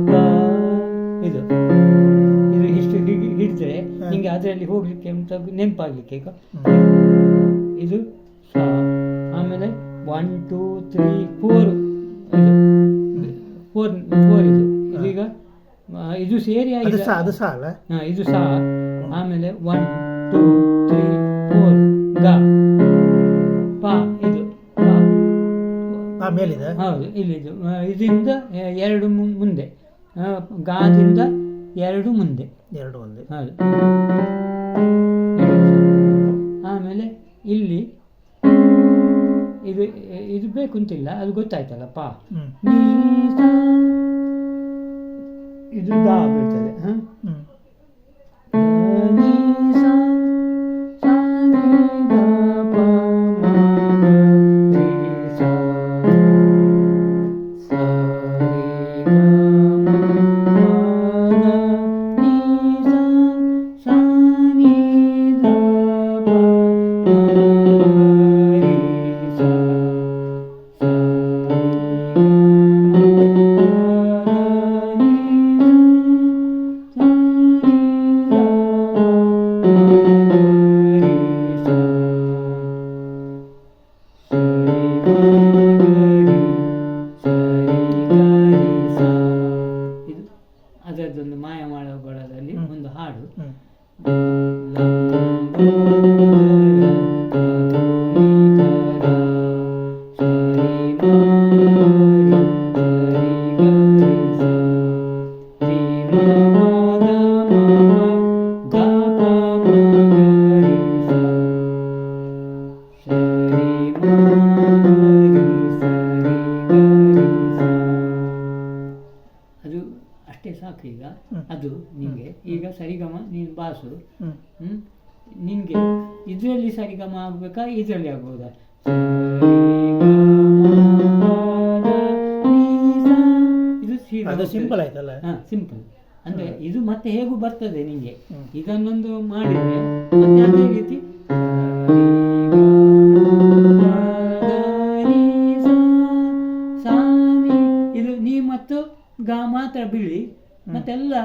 ಪ ಇದು ಇದು ಇಷ್ಟು ಹಿಡಿದ್ರೆ ನಿಂಗೆ ಅದರಲ್ಲಿ ಹೋಗ್ಲಿಕ್ಕೆ ಅಂತ ನೆನಪಾಗ್ಲಿಕ್ಕೆ ಈಗ ಇದು ಸಾ, ಆಮೇಲೆ 1 2 3 4 ಇದು 4 ಇದು ಇದೀಗ ಇದು ಸೇರಿ ಆಗಿದೆ. ಅದು ಸಾ ಅಲ್ಲ, ಇದು ಸಾ, ಆಮೇಲೆ 1 2 3 4 ಗ ಪ ಇದು ಪಾ ಮೇಲಿದೆ. ಹೌದು ಇಲ್ಲಿದು ಇದರಿಂದ 2 ಮುಂದೆ, ಗಾದಿಂದ 2 ಮುಂದೆ, 2 ಮುಂದೆ. ಹೌದು. ಆಮೇಲೆ ಇಲ್ಲಿ ಇದು ಇದು ಬೇಕು ಅಂತಿಲ್ಲ, ಅದು ಗೊತ್ತಾಯ್ತಲ್ಲ ಪಾ. ಇದು ದಾ ಬೀಳ್ತದೆ. ಅದರದ್ದೊಂದು ಮಾಯಮಾಳಗೊಳದಲ್ಲಿ ಒಂದು ಹಾಡು. ಅದು ಅಷ್ಟೇ ಸಾಕು. ಈಗ ಅದು ನಿಮಗೆ ಈಗ ಸರಿಗಮ ನೀನು ಬಾಸು, ನಿನಗೆ ಇದರಲ್ಲಿ ಸರಿಗಮ ಆಗ್ಬೇಕಾ ಇದರಲ್ಲಿ ಆಗ್ಬೋದಾ? ಇದು ಸಿಂಪಲ್ ಆಯ್ತಲ್ಲ. ಸಿಂಪಲ್ ಅಂದ್ರೆ ಇದು ಮತ್ತೆ ಹೇಗೂ ಬರ್ತದೆ ನಿಂಗೆ. ಇದನ್ನೊಂದು ಮಾಡಿದ್ರೆ ಮತ್ತೆ ಅದೇ ರೀತಿ ಇದು ನೀ ಮತ್ತು ಗಾ ಮಾತ್ರ ಬಿಳಿ, ಮತ್ತೆಲ್ಲ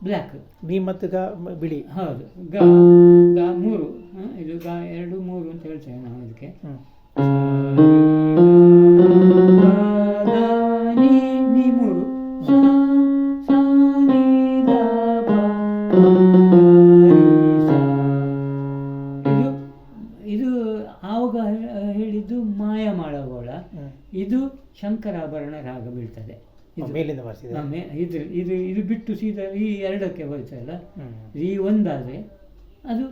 ಬ್ಲ್ಯಾಕ್. ನೀ ಮತ್ತು ಗಾ ಬಿಳಿ. ಹೌದು, ಗಾ ಗಾ 3, ಇದು ಗಾ 2 3 ಅಂತ ಹೇಳ್ತೇವೆ ನಾವು ಅದಕ್ಕೆ. ನೀ 3, ಇದು ಆವಾಗ ಹೇಳಿದ್ದು ಮಾಯಮಾಳಗೋಳ. ಇದು ಶಂಕರಾಭರಣ ರಾಗ ಬೀಳ್ತದೆ. ಮೇಲಿಂದ ಬರ್ತಿದೆ. ಇದು ಬಿಟ್ಟು ಸೀದಾ ಈ 2ಕ್ಕೆ ಬರ್ತದಲ್ಲ, ಈ 1 ಆದರೆ ಅದು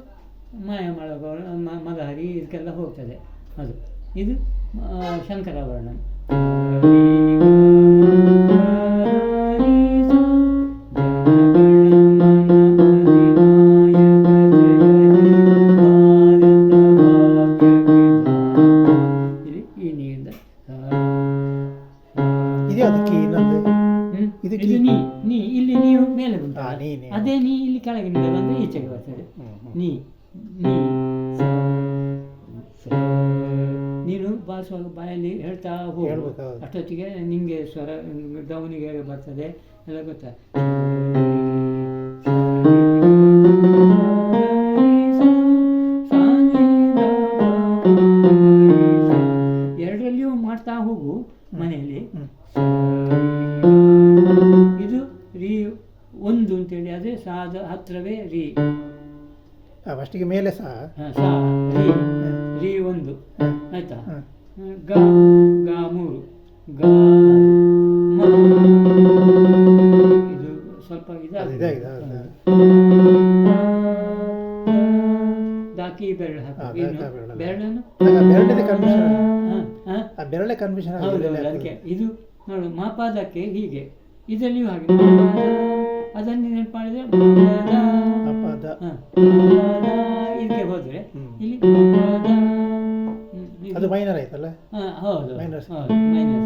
ಮಾಯಮಾಳಗೋಳ ಮದಹರಿ ಇದಕ್ಕೆಲ್ಲ ಹೋಗ್ತದೆ. ಅದು ಇದು ಶಂಕರಾಭರಣ. ಇದು ನೀ ಇಲ್ಲಿ ನೀವು ಮೇಲೆ ಉಂಟು, ಅದೇ ನೀ ಇಲ್ಲಿ ಕೆಳಗಿನಿಂದ ಬಂದು ಈಚೆಗೆ ಬರ್ತದೆ. ನೀ ನೀನು ಬಾಸುವಾಗ ಬಾಯಲ್ಲಿ ಹೇಳ್ತಾ ಹೋಗು, ಅಷ್ಟೊತ್ತಿಗೆ ನಿಂಗೆ ಸ್ವರ ಡೌನಿಗೆ ಬರ್ತದೆ ಎಲ್ಲ ಗೊತ್ತಾ. ಎರಡರಲ್ಲಿಯೂ ಮಾಡ್ತಾ ಹೋಗು ಮನೆಯಲ್ಲಿ. ಇದು ರೀ 1 ಅಂತೇಳಿ, ಅದೇ ಸಾದ ಹತ್ರವೇ ರೀ. ಫಸ್ಟಿಗೆ ಮೇಲೆ ಸಾ ರೀ 1 ಆಯ್ತಾ. ಗಾ 3, ಗಾ ಇದು ಸ್ವಲ್ಪ ದಾಕಿ ಬೆರಳು ಹಾಕಿ ಬೆರಳನ್ನು ಬೆರಳೆ ಕನ್ಫ್ಯೂಷನ್. ಅದಕ್ಕೆ ಇದು ನೋಡು ಮಾಪಾದಕ್ಕೆ ಹೀಗೆ, ಇದರಲ್ಲಿಯೂ ಹಾಗೆ ಅದನ್ನು ನೆನಪು ಮಾಡಿದ್ರೆ ಇದಕ್ಕೆ ಹೋದ್ರೆ ಇಲ್ಲಿ ಅದು ಮೈನರ್ ಆಯ್ತಲ್ಲ. ಹೌದು ಮೈನರ್. ಮೈನರ್.